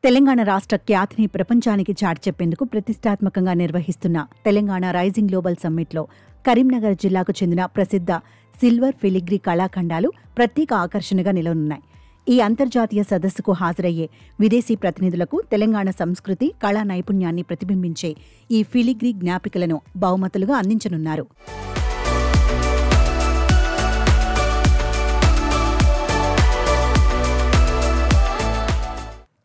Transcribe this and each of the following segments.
తెలంగాణ రాష్ట్ర ఖ్యాతిని ప్రపంచానికి చాటి చెప్పేందుకు ప్రతిష్టాత్మకంగా నిర్వహిస్తున్న తెలంగాణ రైజింగ్ గ్లోబల్ సమ్మిట్లో కరీంనగర్ జిల్లాకు చెందిన ప్రసిద్ధ సిల్వర్ ఫిలిగ్రీ కళాఖండాలు ప్రత్యేక ఆకర్షణగా నిలవనున్నాయి. ఈ అంతర్జాతీయ సదస్సుకు హాజరయ్యే విదేశీ ప్రతినిధులకు తెలంగాణ సంస్కృతి, కళా నైపుణ్యాన్ని ప్రతిబింబించే ఈ ఫిలిగ్రీ జ్ఞాపికలను బహుమతులుగా అందించనున్నారు.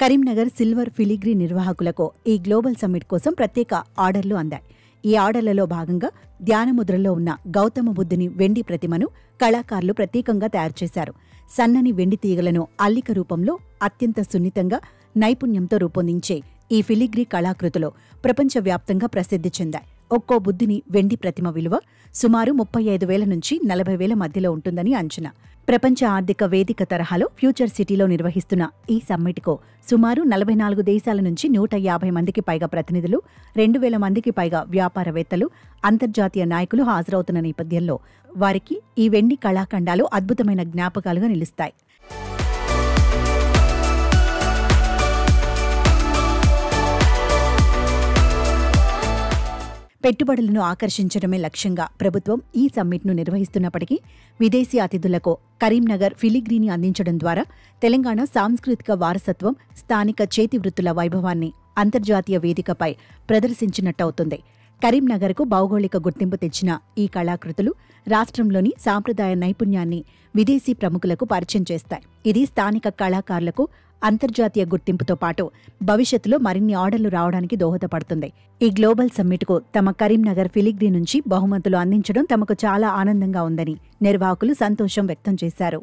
కరీంనగర్ సిల్వర్ ఫిలిగ్రీ నిర్వాహకులకు ఈ గ్లోబల్ సమ్మిట్ కోసం ప్రత్యేక ఆర్డర్లు అందాయి. ఈ ఆర్డర్లలో భాగంగా ధ్యానముద్రలో ఉన్న గౌతమ బుద్ధుని వెండి ప్రతిమను కళాకారులు ప్రత్యేకంగా తయారు చేశారు. సన్నని వెండి తీగలను అల్లిక రూపంలో అత్యంత సున్నితంగా నైపుణ్యంతో రూపొందించే ఈ ఫిలిగ్రీ కళాకృతులు ప్రపంచవ్యాప్తంగా ప్రసిద్ధి చెందాయి. ఒక్కో బుద్ధుని వెండి ప్రతిమ విలువ సుమారు 35,000 నుంచి 40,000 మధ్యలో ఉంటుందని అంచనా. ప్రపంచ ఆర్థిక వేదిక తరహాలో ఫ్యూచర్ సిటీలో నిర్వహిస్తున్న ఈ సమ్మిట్కు సుమారు 44 దేశాల నుంచి 150 మందికి పైగా ప్రతినిధులు, 2,000 మందికి పైగా వ్యాపారవేత్తలు, అంతర్జాతీయ నాయకులు హాజరవుతున్న నేపథ్యంలో వారికి ఈ వెండి కళాఖండాలు అద్భుతమైన జ్ఞాపకాలుగా నిలుస్తాయి. పెట్టుబడులను ఆకర్షించడమే లక్ష్యంగా ప్రభుత్వం ఈ సమ్మిట్ను నిర్వహిస్తున్నప్పటికీ విదేశీ అతిథులకు కరీంనగర్ ఫిలిగ్రీని అందించడం ద్వారా తెలంగాణ సాంస్కృతిక వారసత్వం, స్థానిక చేతి వృత్తుల వైభవాన్ని అంతర్జాతీయ వేదికపై ప్రదర్శించినట్టవుతుంది. కరీంనగర్కు భౌగోళిక గుర్తింపు తెచ్చిన ఈ కళాకృతులు రాష్ట్రంలోని సాంప్రదాయ నైపుణ్యాన్ని విదేశీ ప్రముఖులకు పరిచయం చేస్తాయి. ఇది స్థానిక కళాకారులకు అంతర్జాతీయ గుర్తింపుతో పాటు భవిష్యత్తులో మరిన్ని ఆర్డర్లు రావడానికి దోహదపడుతుంది. ఈ గ్లోబల్ సమ్మిట్కు తమ కరీంనగర్ ఫిలిగ్రీ నుంచి బహుమతులు అందించడం తమకు చాలా ఆనందంగా ఉందని నిర్వాహకులు సంతోషం వ్యక్తం చేశారు.